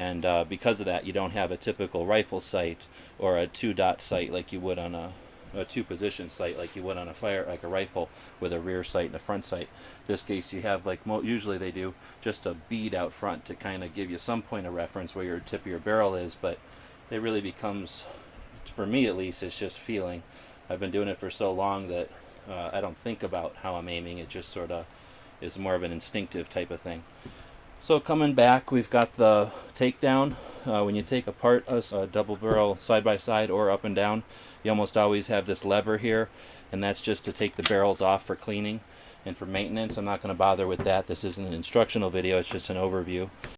and because of that, you don't have a typical rifle sight or a two-dot sight like you would on a two-position sight like you would on like a rifle with a rear sight and a front sight. In this case, you have, like usually they do, just a bead out front to kind of give you some point of reference where your tip of your barrel is, but it really becomes, for me at least, it's just feeling. I've been doing it for so long that I don't think about how I'm aiming. It just sort of is more of an instinctive type of thing. So coming back, we've got the takedown. When you take apart a double barrel side by side or up and down, you almost always have this lever here, and that's just to take the barrels off for cleaning and for maintenance. I'm not going to bother with that. This isn't an instructional video, it's just an overview.